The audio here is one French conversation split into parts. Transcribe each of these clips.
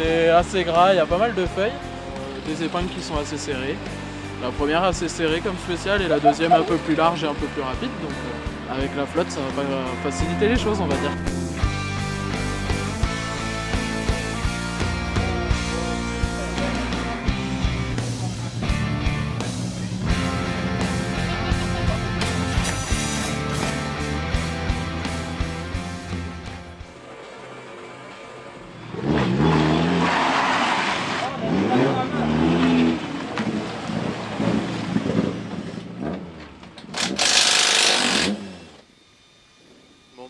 C'est assez gras, il y a pas mal de feuilles, des épingles qui sont assez serrées. La première assez serrée comme spéciale et la deuxième un peu plus large et un peu plus rapide. Donc avec la flotte, ça va faciliter les choses, on va dire.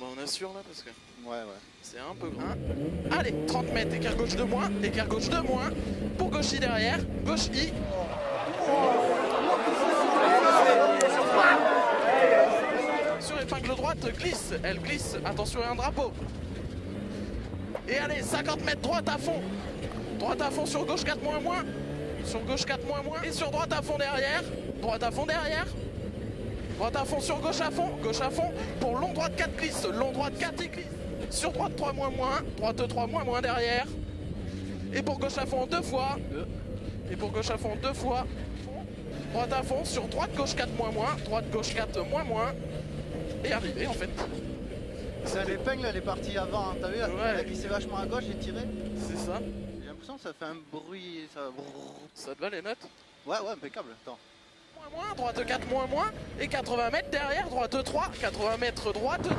On assure là parce que ouais. C'est un peu grand. Allez, 30 mètres, écart gauche de moins, écart gauche de moins. Pour gauche I derrière, gauche I. Sur épingle droite, glisse, elle glisse, attention, il y a un drapeau. Et allez, 50 mètres, droite à fond. Droite à fond sur gauche 4 moins moins. Sur gauche 4 moins moins. Et sur droite à fond derrière. Droite à fond derrière. Droite à fond sur gauche à fond, pour long droite 4 glisse, long droite 4 il glisse. Sur droite 3 moins moins, droite 3 moins moins derrière. Et pour gauche à fond 2 fois. Et pour gauche à fond 2 fois. Droite à fond, sur droite gauche 4 moins moins, droite gauche 4 moins moins. Et arrivé en fait. C'est l'épingle, elle est partie avant, hein. T'as vu, elle a glissé vachement à gauche et tiré. C'est ça. J'ai l'impression que ça fait un bruit, Ça te va les notes? Ouais, impeccable, attends. Moins, droite 4 moins moins, et 80 mètres derrière, droite 3, 80 mètres droite 3.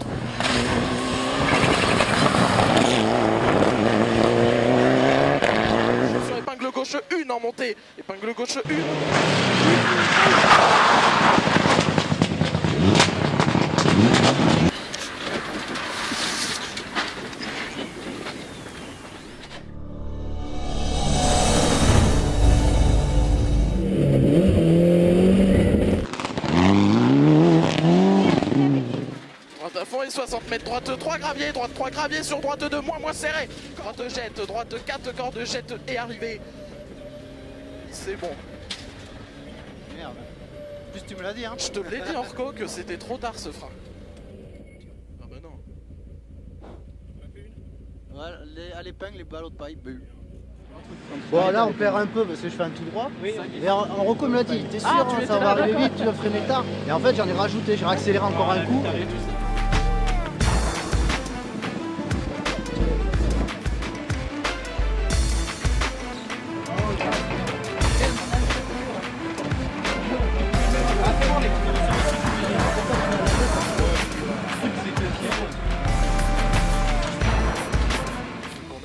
Sur épingle gauche 1 en montée, épingle gauche 1. À fond et 60 mètres, droite 3 gravier, droite 3 gravier sur droite 2, moins serré. Droite jette, droite 4, corde jette et arrivé. C'est bon. Merde. En plus tu me l'as dit hein. Je te l'ai dit Orco que c'était trop tard ce frein. Ah bah non. Ouais, à l'épingle, les ballots de paille. Bon là on perd un peu parce que je fais un tout droit. Oui. Et en reco me l'a dit, t'es sûr ça va arriver vite, tu vas freiner tard. Et en fait j'en ai rajouté, j'ai accéléré encore un coup.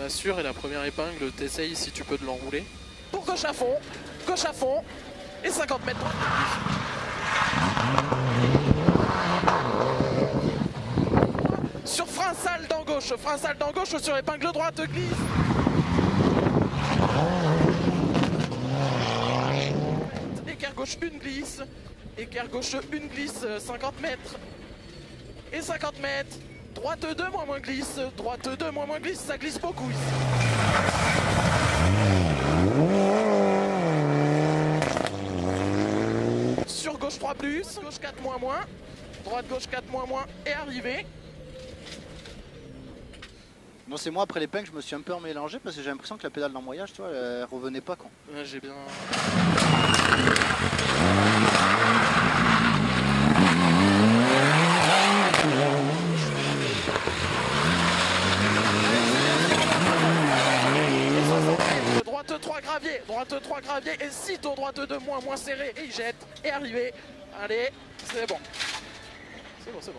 Assure et la première épingle, t'essayes si tu peux de l'enrouler. Pour gauche à fond, et 50 mètres droite. Sur frein sale dans gauche sur épingle droite, glisse. Écart gauche une glisse, écart gauche une glisse, 50 mètres. Et 50 mètres. Droite 2 moins glisse, droite 2 moins glisse, ça glisse beaucoup ici. Sur gauche 3 plus, gauche 4 moins, droite gauche 4 moins et arrivé. Non c'est moi après l'épingle je me suis un peu mélangé parce que j'ai l'impression que la pédale d'embrayage tu vois elle revenait pas quoi. Ouais j'ai bien... Droite 3 gravier et sitôt droite 2 moins serré et il jette et arrivé. Allez, c'est bon. C'est bon.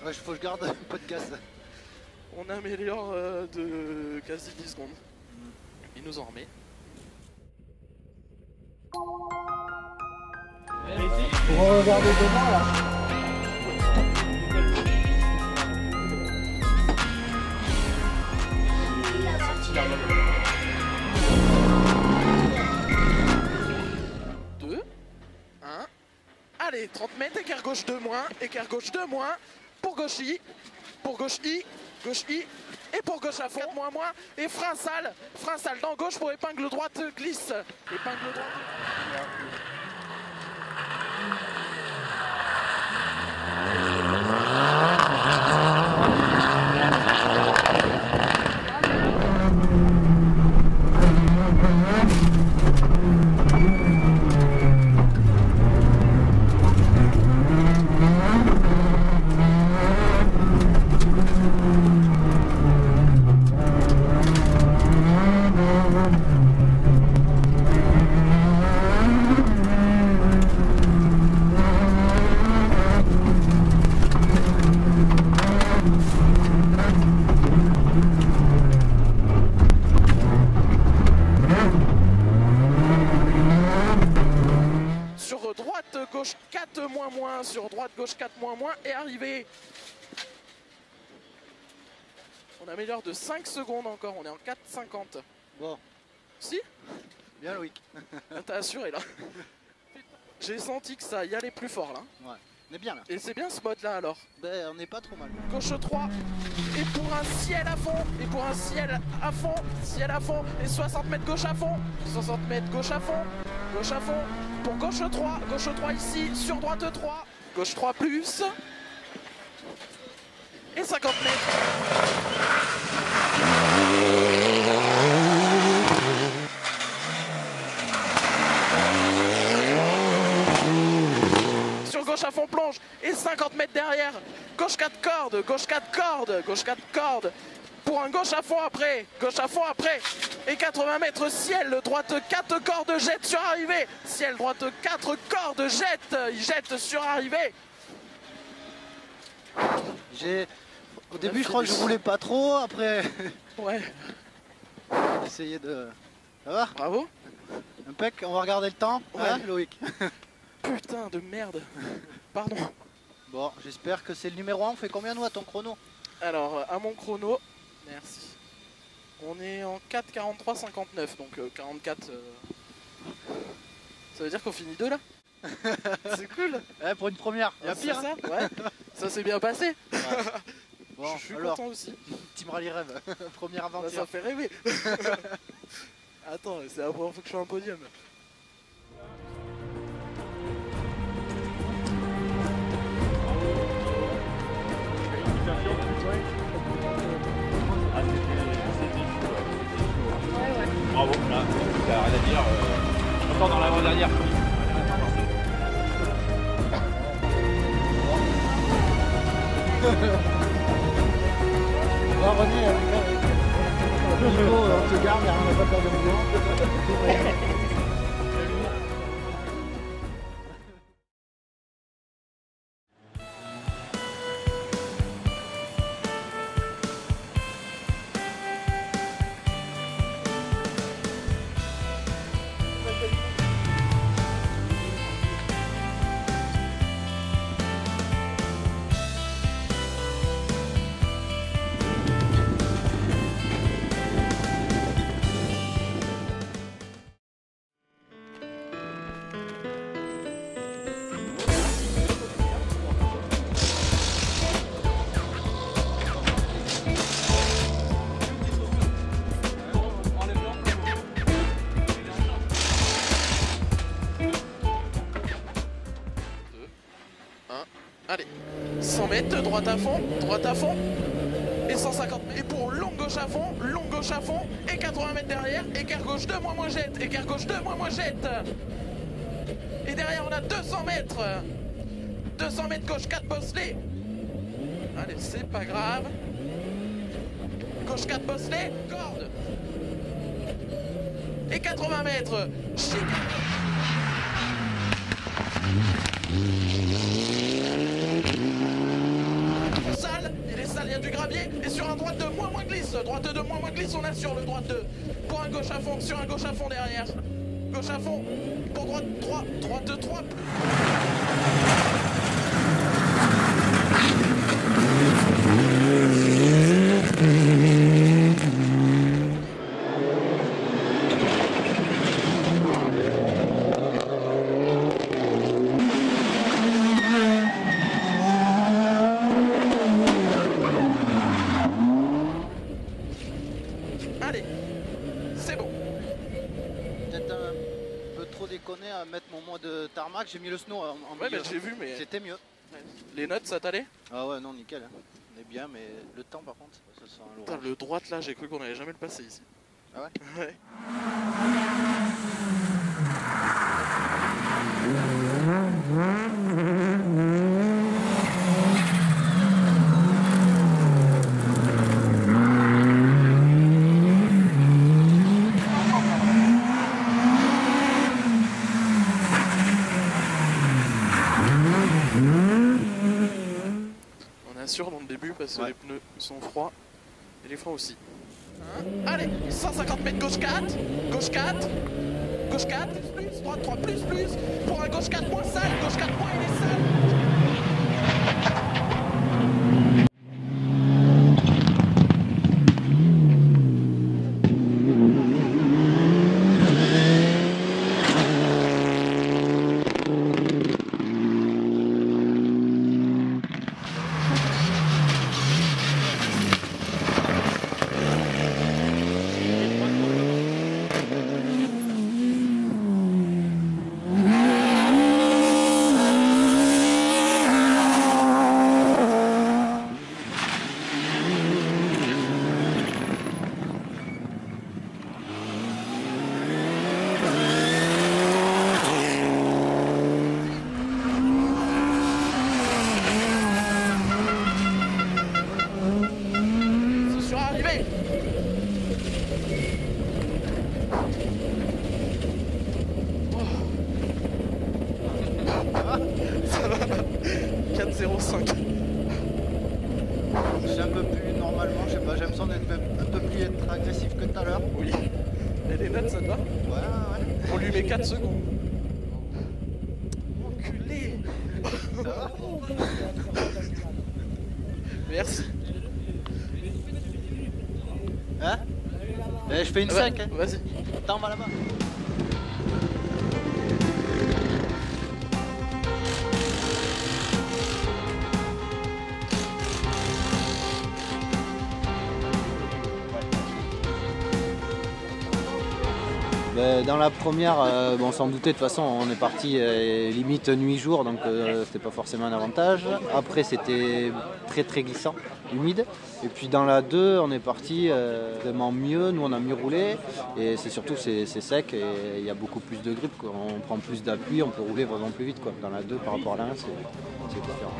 Ouais, faut que je garde un peu de gaz. On améliore de quasi 10 secondes. Il nous en remet. Pour regarder devant là. Allez, 30 mètres, écart gauche 2 moins, pour gauche I, et pour gauche à fond, moins, et frein sale dans gauche pour épingle droite, glisse, épingle droite. 1 sur droite, gauche 4 moins moins et arrivé. On améliore de 5 secondes encore, on est en 4,50. Bon. Si? Bien Loïc. T'as assuré là. J'ai senti que ça y allait plus fort là. Ouais, on est bien là. Et c'est bien ce mode là alors. Ben, on n'est pas trop mal. Gauche 3. Et pour un ciel à fond. Et pour un ciel à fond. Ciel à fond. Et 60 mètres gauche à fond. 60 mètres gauche à fond. Gauche à fond. Pour gauche 3. Gauche 3 ici. Sur droite 3. Gauche 3 plus. Et 50 mètres. Sur gauche à fond plonge. Et 50 mètres derrière. Gauche 4 cordes. Gauche 4 cordes. Gauche 4 cordes. Pour un gauche à fond après. Gauche à fond après. Et 80 mètres ciel. Droite 4 cordes jette sur arrivée. Ciel droite 4 cordes jette. Il jette sur arrivée. Au début, je crois que je roulais pas trop. Après, Ouais. j'ai essayé de. Ça va? Bravo. Impec, on va regarder le temps. Ouais. Hein, Loïc? Putain de merde. Pardon. Bon, j'espère que c'est le numéro 1. On fait combien nous à ton chrono? Alors, à mon chrono, merci. On est en 4,43,59, donc 44. Ça veut dire qu'on finit 2 là? C'est cool. Ouais, pour une première. Il y a C'est pire. ça, ouais. Ça s'est bien passé. Ouais. Bon, je suis alors, content aussi. Team Rallye Rêve. Première Ça aventure. fait rêver. Attends, c'est la première fois que je fais un podium. Bravo, là, t'as rien à dire. Encore dans l'avant-dernière. Bon, René, le niveau, on te garde, on n'a pas peur de mouvement. Allez, 100 mètres, droite à fond, et 150 mètres. Et pour longue gauche à fond, et 80 mètres derrière, écart gauche 2, moins jette, écart gauche 2, moins jette. Et derrière on a 200 mètres. 200 mètres gauche 4 bosselets. Allez, c'est pas grave. Gauche 4 bosselets, corde. Et 80 mètres, chicane. Il est sale, il y a du gravier. Et sur un droite de moins glisse. Droite de moins glisse, on assure le droite 2. Pour un gauche à fond, sur un gauche à fond derrière. Gauche à fond. Pour droite 3. Droite 3. Allez, c'est bon. Peut-être un peu trop déconné à mettre mon mode tarmac. J'ai mis le snow en Ouais, milieu. mais j'ai vu, mais C'était mieux. les notes, ça t'allait? Ah ouais, non, nickel. Hein. On est bien, mais le temps par contre, ça sent un Putain, l'orage. le droite là, j'ai cru qu'on allait jamais le passer ici. Ah ouais? Ouais. On assure dans le début parce que Ouais. les pneus sont froids et les freins aussi. Allez, 150 mètres gauche 4, gauche 4, gauche 4, plus, droite 3, plus, pour un gauche 4 moins sale, gauche 4 moins il est sale. 0,5. C'est un peu plus normalement, je sais pas, j'ai l'impression d'être un peu plus être agressif que tout à l'heure. Oui. Elle est nette, ça te va? Ouais. On lui met 4 secondes. Enculé. Ça va? Merci. Hein? Je fais une 5, hein. Vas-y. T'en vas là-bas. Dans la première, on s'en doutait de toute façon, on est parti limite nuit-jour, donc c'était pas forcément un avantage. Après c'était très glissant, humide. Et puis dans la 2, on est parti vraiment mieux, nous on a mieux roulé. Et c'est surtout c'est sec et il y a beaucoup plus de grip, quoi. On prend plus d'appui, on peut rouler vraiment plus vite, quoi. Dans la 2 par rapport à la 1, c'est différent.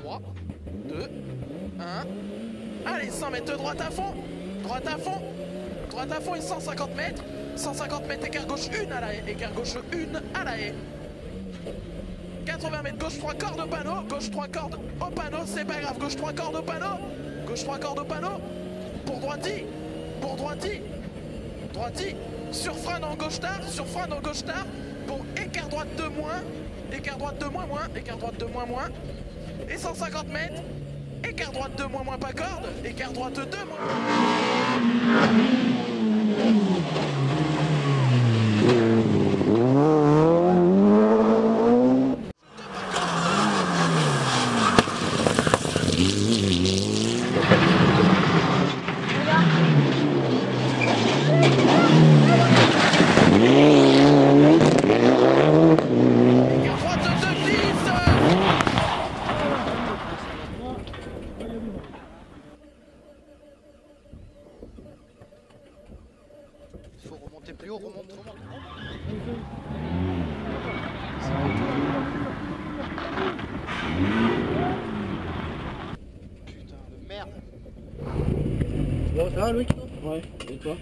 3, 2, 1. Allez, 100 mètres de droite à fond. Droite à fond. Droite à fond et 150 mètres. 150 mètres, écart gauche 1 à la haie. Écart gauche 1 à la haie. 80 mètres, gauche 3 cordes au panneau. Gauche 3 cordes au panneau, c'est pas grave. Gauche 3 cordes au panneau. Gauche 3 cordes au panneau. Pour droiti. Pour droiti. Droiti. Sur frein en gauche tard. Sur frein en gauche tard. Bon, écart droite de moins. Écart droite de moins. Écart droite de moins. Et 150 mètres. Écart droite 2 moins pas corde, écart droite 2 moins. Plus haut, remonte. Putain de merde. Bon, ça va Louis? Ouais, et toi?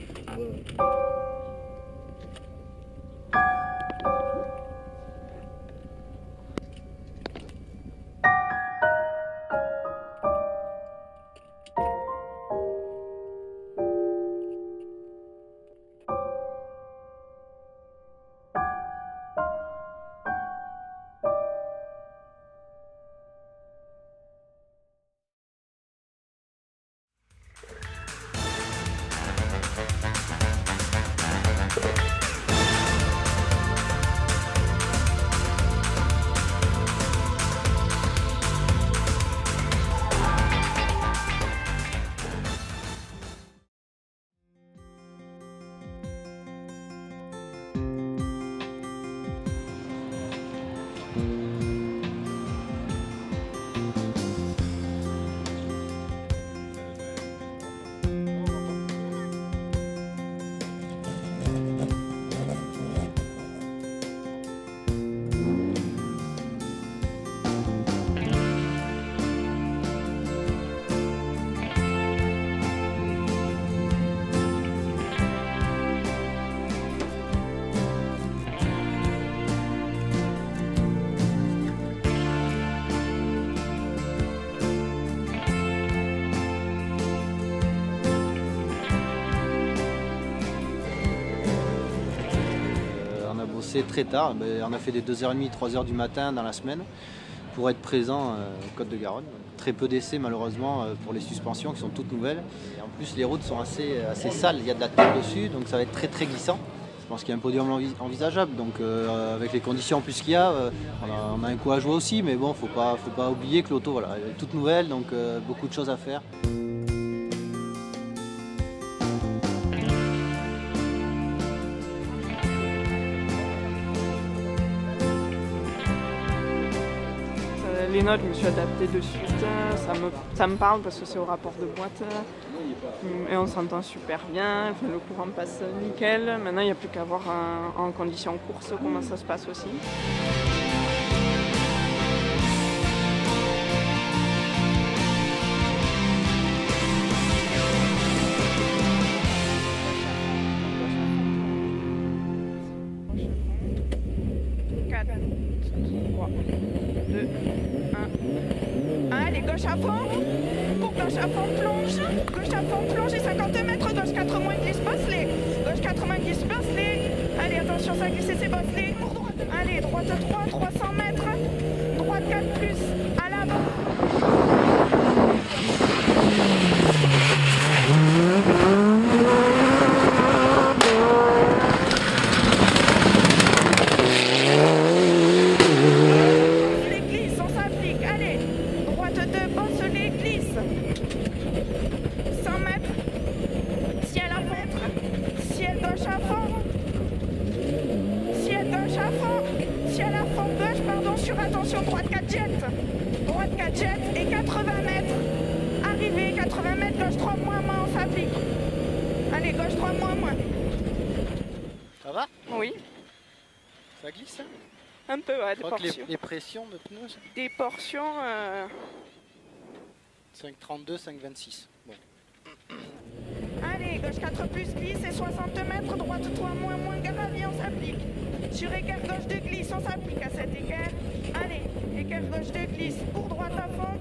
C'est très tard, on a fait des 2h30, 3h du matin dans la semaine pour être présent au Côte-de-Garonne. Très peu d'essais malheureusement pour les suspensions qui sont toutes nouvelles. Et en plus les routes sont assez sales, il y a de la terre dessus, donc ça va être très glissant. Je pense qu'il y a un podium envisageable, donc avec les conditions en plus qu'il y a, on a un coup à jouer aussi, mais bon, faut pas oublier que l'auto voilà, elle est toute nouvelle, donc beaucoup de choses à faire. Les notes, je me suis adaptée de suite, ça me parle parce que c'est au rapport de boîte et on s'entend super bien, le courant passe nickel. Maintenant il n'y a plus qu'à voir en conditions course comment ça se passe aussi. 4, 3, 2, 1. Allez, gauche à fond. Pour gauche à fond, plonge. Gauche à fond, plonge et 50 mètres. Gauche 4 moins, glisse, bosse-les. Gauche 80, glisse, bosse-les. Allez, attention, ça glisse et c'est bosse-les. Pour droite. Allez, droite 3, 300 mètres. Droite 4 plus. À l'avant. Les glisses, on s'applique. Allez, droite 2, bosse les glisses. 100 mètres. Ciel à fond. Ciel gauche à fond. Ciel gauche à fond. Ciel à fond gauche, pardon, sur attention, droite 4 jet. Droite 4 jet et 80 mètres. Arrivée, 80 mètres, gauche 3 moins, on s'applique. Allez, gauche 3 moins. Ça va? Oui, Ça glisse hein? un peu, ouais, Je des crois que portions. les pressions de pneus, Des portions, 5,32, 5,26. Bon. allez, gauche 4 plus glisse et 60 mètres, droite 3 moins, gravier, on s'applique. Sur équerre gauche de glisse, on s'applique à cet équerre. Allez, équerre gauche de glisse, pour droite à fond.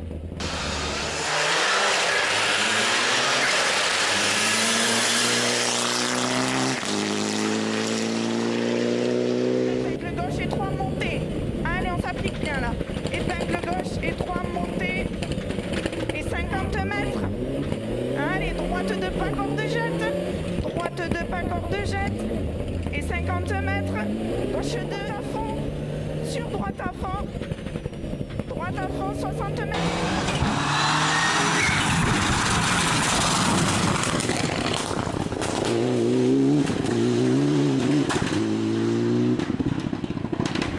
Épingle gauche et 3 montées. Allez, on s'applique bien là. Épingle gauche et 3 montées. Et 50 mètres. Allez, droite de pas corde jet. Droite de pas corde jet. Et 50 mètres. Gauche 2 à fond. Sur droite à fond. Droite à fond, 60 mètres.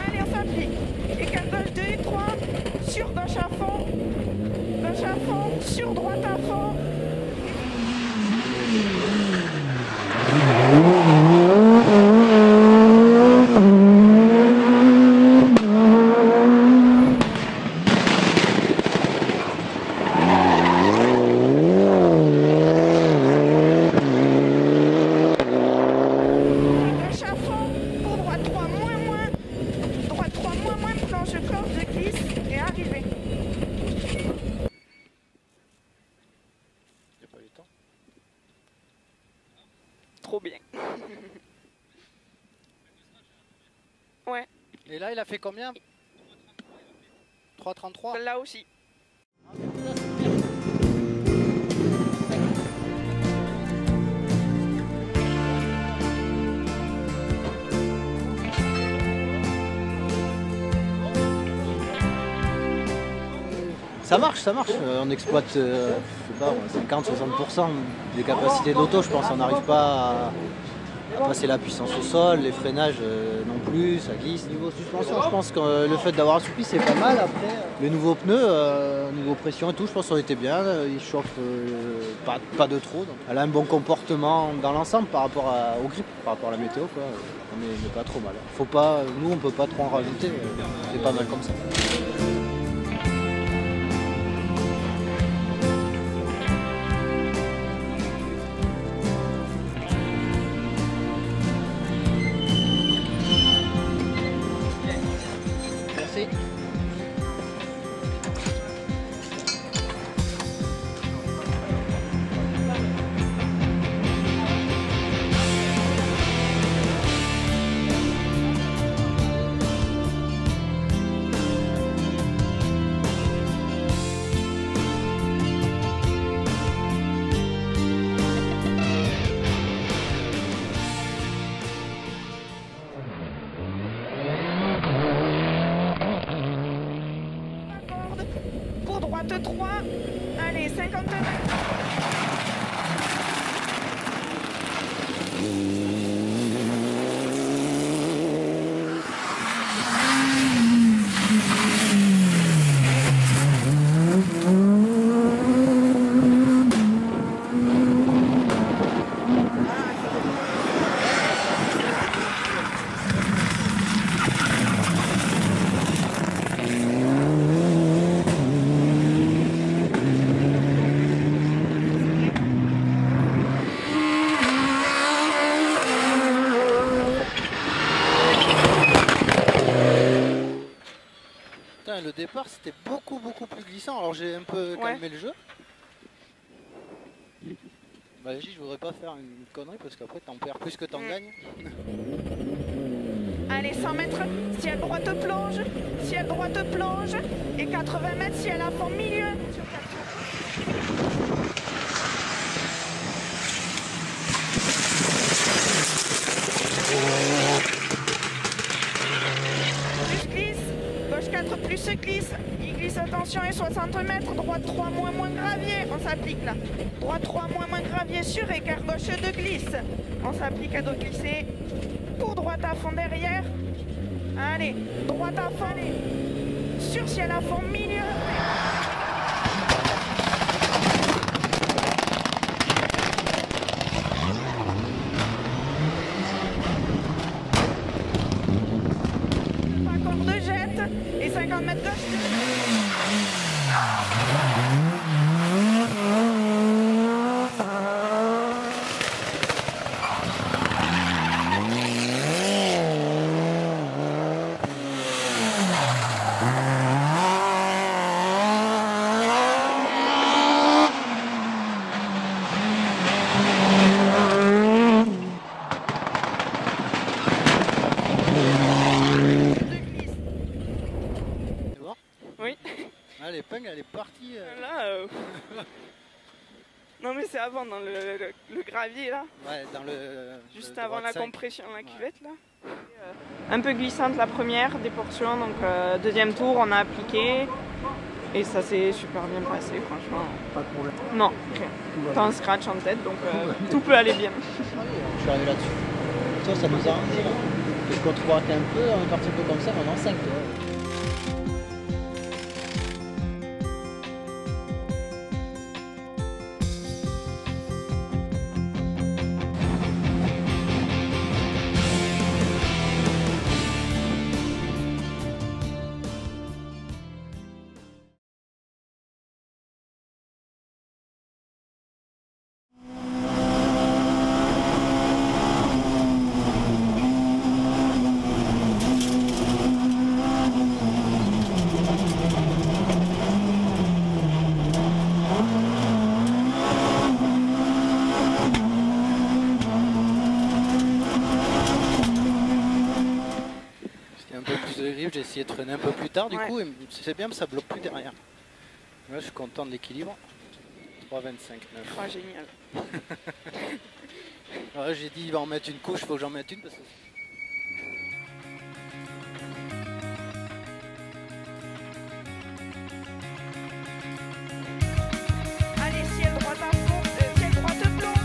Allez, on s'applique. Écart gauche 2 et 3. Sur gauche à fond. Gauche à fond. Sur droite à fond. Gauche à fond. Pour droite 3 moins. Droite 3 moins. Planche corde de glisse et arrivée. Il n'y a pas eu le temps. Trop bien. Ouais, Et là, il a fait combien? 3,33. là aussi. Ça marche. On exploite je sais pas, 50-60% des capacités de l'auto, je pense. On n'arrive pas à passer la puissance au sol, les freinages non plus, ça glisse. Niveau suspension, je pense que le fait d'avoir assoupli, c'est pas mal. Après, les nouveaux pneus, niveau pression et tout, je pense qu'on était bien. Ils chauffent pas de trop. Donc. Elle a un bon comportement dans l'ensemble par rapport au grip, par rapport à la météo. Quoi. On n'est pas trop mal. Faut pas, nous, on peut pas trop en rajouter. C'est pas mal comme ça. Merci. Pour droite 3. Allez, 50 mètres. Putain, le départ c'était beaucoup plus glissant, alors j'ai un peu calmé le jeu. Bah je voudrais pas faire une connerie parce qu'après t'en perds plus que t'en gagnes. Allez, 100 mètres, ciel droite plonge, ciel droite plonge, et 80 mètres, ciel à fond milieu. Plus glisse, gauche 4 plus glisse, il glisse, attention, et 60 mètres, droite 3 moins gravier, on s'applique là. Droite 3 moins gravier sur écart, gauche 2 glisse, on s'applique à dos glisser. Pour droite à fond derrière. Allez, droite à fond, allez. Sur ciel à fond, milieu. Pas corde jette et 50 mètres gauche. L'épingle elle est partie. Là, non mais c'est avant dans le gravier là. Ouais, dans le. Juste avant la compression, la cuvette là. Un peu glissante la première des portions, donc deuxième tour on a appliqué et ça s'est super bien passé franchement. Pas de problème. Non, t'as un scratch en tête donc tout peut aller bien. Je suis arrivé là-dessus. Ça nous a arrangé là. Parce qu'on te voit un peu, on est parti un peu comme ça, on est en 5 toi. J'ai essayé de freiner un peu plus tard du coup, et c'est bien, ça bloque plus derrière. Là, je suis content de l'équilibre. 3,25,9. Oh, génial. Ouais, j'ai dit il va en mettre une couche, il faut que j'en mette une parce que... Allez, ciel droite à fond, ciel droite plonge.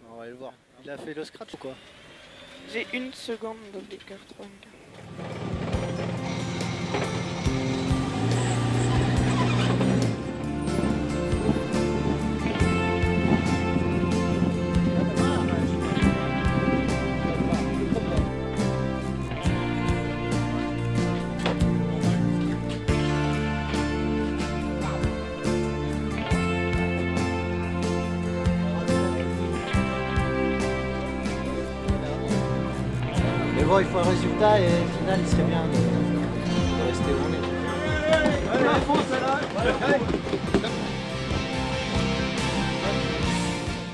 On va aller le voir. Il a fait le scratch ou quoi? J'ai une seconde d'écart, 3 Mais bon, il faut un résultat et au final, il serait bien de rester où on est.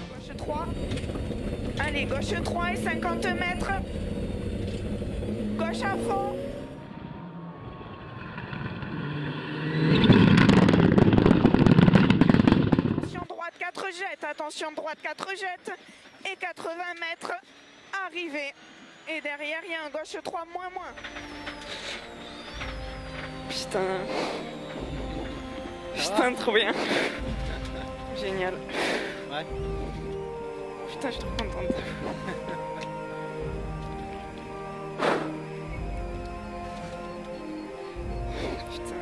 Gauche 3. Allez, gauche 3 et 50 mètres. Gauche à fond. attention, droite 4 jettes et 80 mètres, arrivée. Et derrière, il y a un gauche 3 moins. Putain. Putain, trop bien. Génial. Ouais. Putain, je suis trop contente. Putain.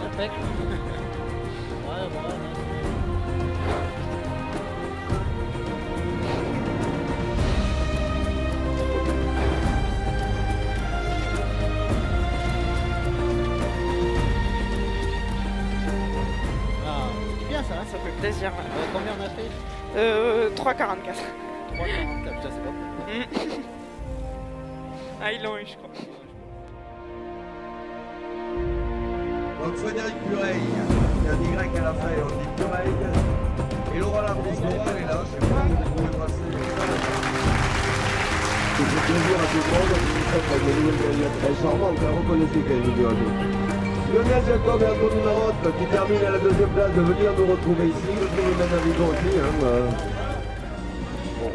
Impec. Ouais, voilà. Ah, c'est bien ça, hein. Ça fait plaisir. Combien on a fait 3,44. 3,40, putain, c'est pas bon. Ah, ils l'ont eu, je crois. Donc Frédéric Pureil, il y a un Y à la fin, on dit Pureil. Et Laurent Labrousse, Laurent elle est là, je sais pas si vous pouvez passer. C'est un plaisir à tout le monde, vous faites la nouvelle période très charmante, reconnaissez qu'elle est vidéo à nous. Lionel Jacob et Anthony Marotte qui terminent à la deuxième place de venir nous retrouver ici, le premier Navigo aussi. Bon.